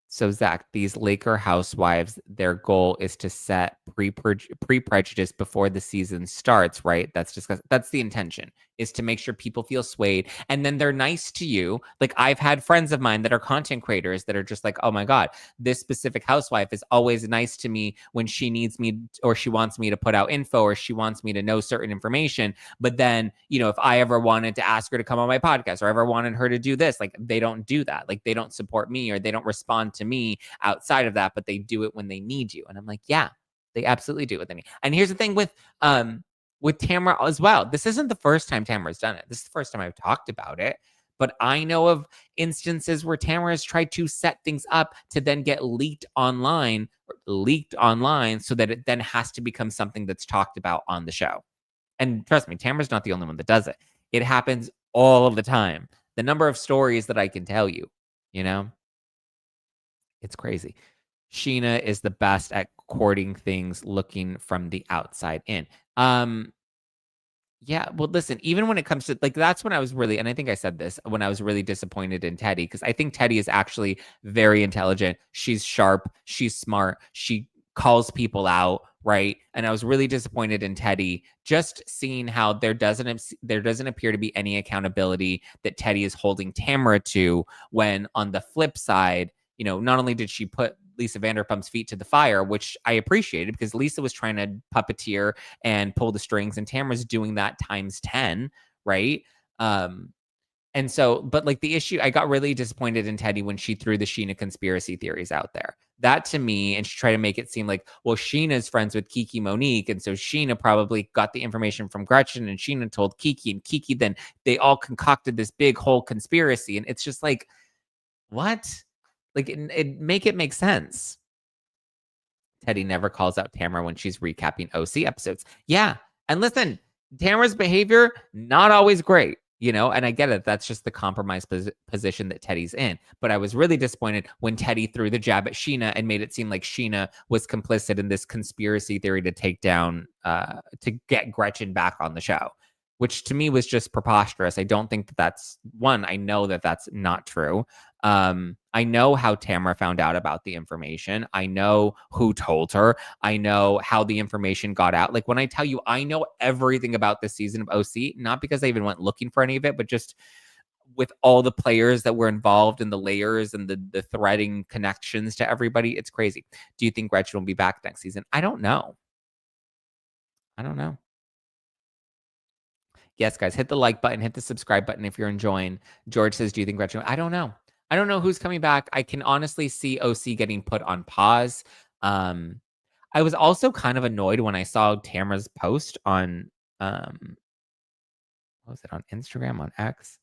So Zack, these Laker housewives, their goal is to set pre-prejudice before the season starts, right? That's the intention, is to make sure people feel swayed. And then they're nice to you. Like, I've had friends of mine that are content creators that are just like, oh my God, this specific housewife is always nice to me when she needs me or she wants me to put out info or she wants me to know certain information. But then, if I ever wanted to ask her to come on my podcast or ever wanted her to do this, like, they don't do that. Like, they don't support me or they don't respond to me outside of that, but they do it when they need you. And I'm like, yeah, they absolutely do what they need. And here's the thing with Tamra as well. This isn't the first time Tamra's done it. This is the first time I've talked about it. But I know of instances where Tamra has tried to set things up to then get leaked online so that it then has to become something that's talked about on the show. And trust me, Tamra's not the only one that does it. It happens all of the time. The number of stories that I can tell you, it's crazy. Sheena is the best at courting things looking from the outside in. Yeah, well, listen, even when it comes to, like, that's when I was really, and I think I said this, when I was really disappointed in Teddi, because I think Teddi is actually very intelligent. She's sharp. She's smart. She calls people out, right? And I was really disappointed in Teddi, just seeing how there doesn't appear to be any accountability that Teddi is holding Tamra to, when on the flip side, not only did she put Lisa Vanderpump's feet to the fire, which I appreciated because Lisa was trying to puppeteer and pull the strings, and Tamra's doing that times 10, right? And so, but like the issue, I got really disappointed in Teddi when she threw the Sheena conspiracy theories out there. That to me, and she tried to make it seem like, well, Sheena's friends with Kiki Monique, and so Sheena probably got the information from Gretchen, and Sheena told Kiki, and Kiki then they all concocted this big whole conspiracy, and it's just like, what? Like, it make sense. Teddi never calls out Tamra when she's recapping OC episodes. Yeah. And listen, Tamra's behavior, not always great, and I get it. That's just the compromised position that Teddi's in. But I was really disappointed when Teddi threw the jab at Sheena and made it seem like Sheena was complicit in this conspiracy theory to take down, to get Gretchen back on the show, which to me was just preposterous. I don't think that's one. I know that that's not true. I know how Tamra found out about the information. I know who told her. I know how the information got out. Like, when I tell you I know everything about this season of OC, not because I even went looking for any of it, but just with all the players that were involved and the layers and the threading connections to everybody, it's crazy. Do you think Gretchen will be back next season? I don't know. Yes, guys, hit the like button, hit the subscribe button if you're enjoying. George says, do you think Gretchen? I don't know. I don't know who's coming back. I can honestly see OC getting put on pause. I was also kind of annoyed when I saw Tamra's post on, what was it, on Instagram, on X?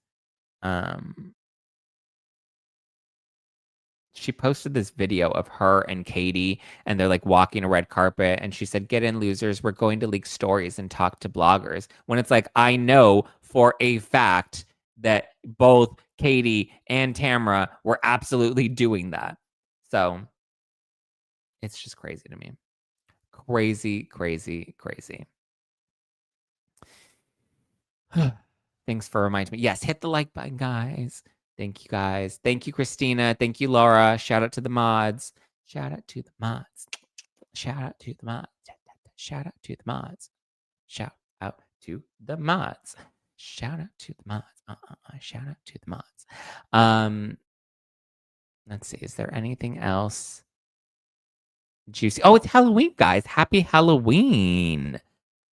She posted this video of her and Katie, and they're like walking a red carpet. And she said, get in, losers. We're going to leak stories and talk to bloggers. When it's like, I know for a fact that both Katie and Tamra were absolutely doing that. So it's just crazy to me. Crazy, crazy, crazy. Thanks for reminding me. Yes, hit the like button, guys. Thank you, guys. Thank you, Christina. Thank you, Laura. Shout out to the mods. Shout out to the mods. Shout out to the mods. Shout out to the mods. Shout out to the mods. Shout out to the mods. Shout out to the mods. Let's see. Is there anything else juicy? Oh, it's Halloween, guys. Happy Halloween.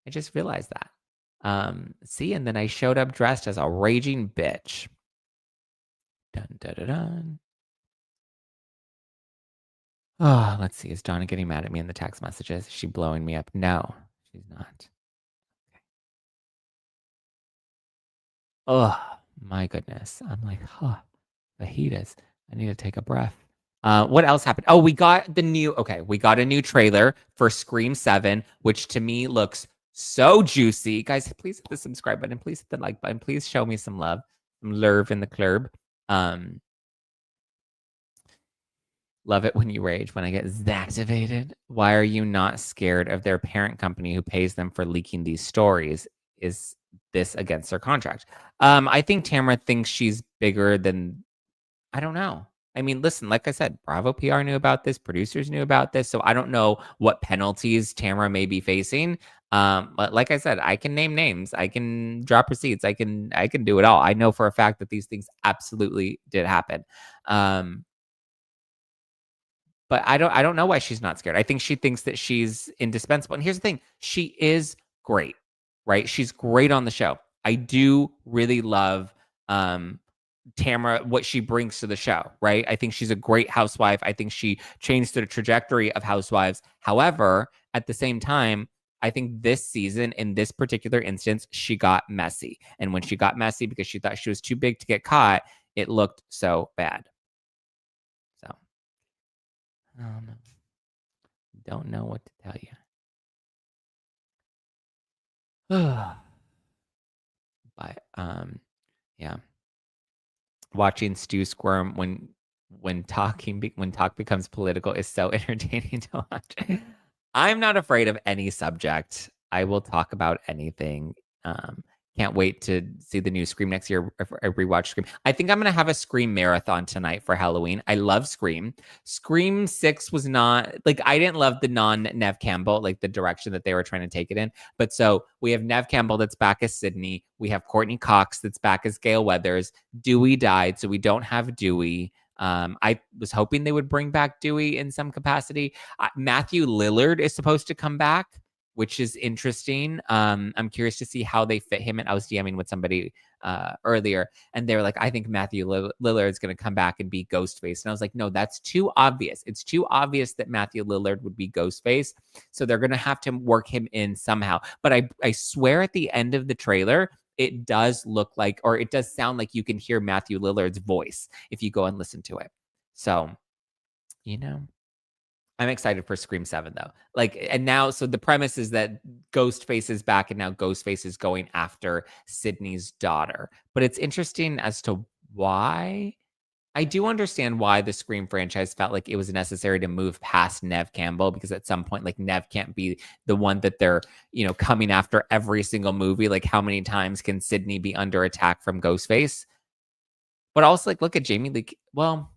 I just realized that. See, and then I showed up dressed as a raging bitch. Dun dun dun dun. Oh, let's see. Is Donna getting mad at me in the text messages? Is she blowing me up? No, she's not. Oh, my goodness. I'm like, fajitas. I need to take a breath. What else happened? Oh, we got a new trailer for Scream 7, which to me looks so juicy. Guys, please hit the subscribe button. Please hit the like button. Please show me some love, some lurve in the club. Love it when you rage when I get Zacktivated. Why are you not scared of their parent company who pays them for leaking these stories? Is this against their contract? I think Tamra thinks she's bigger than, I don't know. I mean, listen, like I said, Bravo PR knew about this, producers knew about this, so I don't know what penalties Tamra may be facing. But like I said, I can name names, I can drop receipts, I can do it all. I know for a fact that these things absolutely did happen. But I don't know why she's not scared. I think she thinks that she's indispensable. And here's the thing, she is great, right? She's great on the show. I do really love Tamra, what she brings to the show, right? I think she's a great housewife. I think she changed the trajectory of Housewives. However, at the same time, I think this season, in this particular instance, she got messy. And when she got messy because she thought she was too big to get caught, it looked so bad. So, don't know what to tell you. But, yeah. Watching Stu squirm when talk becomes political is so entertaining to watch. I'm not afraid of any subject. I will talk about anything. Can't wait to see the new Scream next year. I rewatch Scream. I think I'm going to have a Scream marathon tonight for Halloween. I love Scream. Scream 6 was not, like, I didn't love the non-Nev Campbell, like the direction that they were trying to take it in. But so we have Nev Campbell that's back as Sydney. We have Courtney Cox that's back as Gale Weathers. Dewey died, so we don't have Dewey. I was hoping they would bring back Dewey in some capacity. Matthew Lillard is supposed to come back, which is interesting. I'm curious to see how they fit him. And I was DMing with somebody earlier, and they were like, I think Matthew Lillard is going to come back and be Ghostface. And I was like, no, that's too obvious. It's too obvious that Matthew Lillard would be Ghostface. So they're going to have to work him in somehow. But I swear at the end of the trailer, it does look like, or it does sound like you can hear Matthew Lillard's voice if you go and listen to it. So, I'm excited for Scream 7 though. Like, and now, so the premise is that Ghostface is back and now Ghostface is going after Sydney's daughter. But it's interesting as to why. I do understand why the Scream franchise felt like it was necessary to move past Nev Campbell, because at some point, like, Nev can't be the one that they're, coming after every single movie. Like, how many times can Sydney be under attack from Ghostface? But also, like, look at Jamie Lee. Well,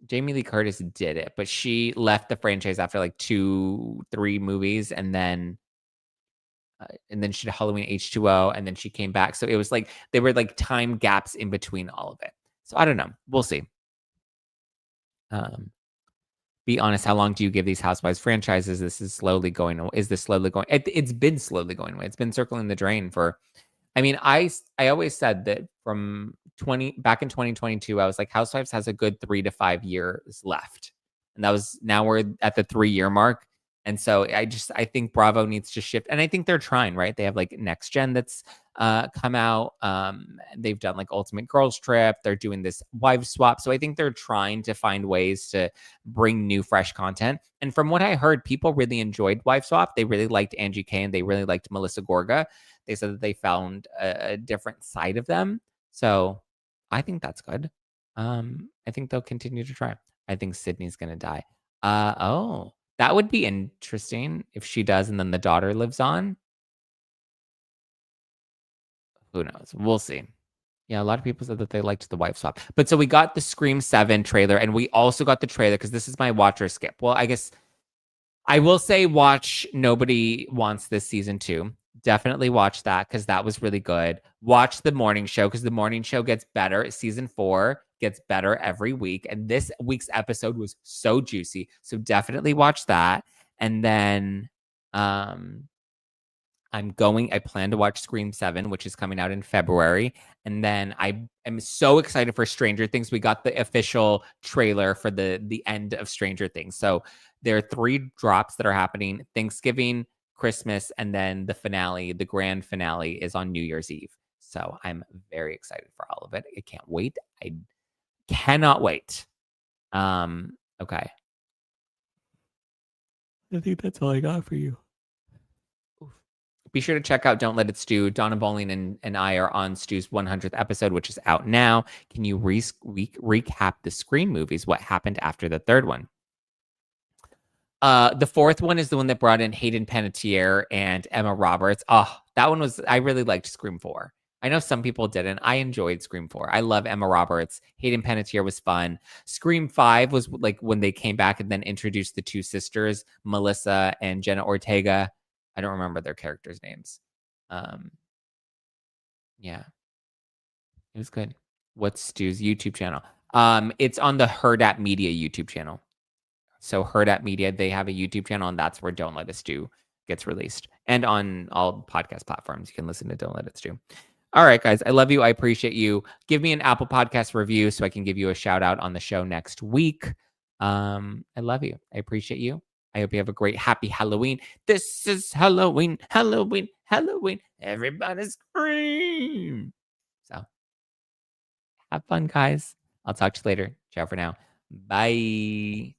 Jamie Lee Curtis did it, but she left the franchise after like 2-3 movies, and then she did Halloween H2O, and then she came back. So it was like there were like time gaps in between all of it. So I don't know. We'll see. Be honest. How long do you give these Housewives franchises? This is slowly going away. Is this slowly going? It's been slowly going away. It's been circling the drain for. I mean, I always said that from back in 2022, I was like, Housewives has a good 3 to 5 years left. And now we're at the 3-year mark. And so I think Bravo needs to shift. And I think they're trying, right? They have like Next Gen that's come out. They've done like Ultimate Girls Trip. They're doing this wives swap. So I think they're trying to find ways to bring new, fresh content. And from what I heard, people really enjoyed Wife Swap. They really liked Angie K and they really liked Melissa Gorga. They said that they found a different side of them. So I think that's good. I think they'll continue to try. I think Sydney's going to die. That would be interesting if she does and then the daughter lives on. Who knows? We'll see. Yeah, a lot of people said that they liked the wife swap. But so we got the Scream 7 trailer, and we also got the trailer, because this is my watcher skip. Well, I guess I will say watch Nobody Wants This season 2. Definitely watch that because that was really good. Watch The Morning Show because The Morning Show gets better. Season 4 gets better every week. And this week's episode was so juicy. So definitely watch that. And then I plan to watch Scream 7, which is coming out in February. And then I am so excited for Stranger Things. We got the official trailer for the end of Stranger Things. So there are 3 drops that are happening: Thanksgiving, Christmas, and then the finale, the grand finale, is on New Year's Eve. So I'm very excited for all of it. I can't wait. I cannot wait. Okay. I think that's all I got for you. Be sure to check out Don't Let It Stew. Donna Bowling and I are on Stew's 100th episode, which is out now. Can you recap the Scream movies? What happened after the 3rd one? The 4th one is the one that brought in Hayden Panettiere and Emma Roberts. Oh, that one was, I really liked Scream 4. I know some people didn't. I enjoyed Scream 4. I love Emma Roberts. Hayden Panettiere was fun. Scream 5 was like when they came back and then introduced the 2 sisters, Melissa and Jenna Ortega. I don't remember their characters' names. Yeah. It was good. What's Stu's YouTube channel? It's on the Herd at Media YouTube channel. So Herd at Media, they have a YouTube channel, and that's where Don't Let It Stew gets released. And on all podcast platforms, you can listen to Don't Let It Stew. All right, guys. I love you. I appreciate you. Give me an Apple Podcast review so I can give you a shout out on the show next week. I love you. I appreciate you. I hope you have a great, happy Halloween. This is Halloween, Halloween, Halloween. Everybody scream. So have fun, guys. I'll talk to you later. Ciao for now. Bye.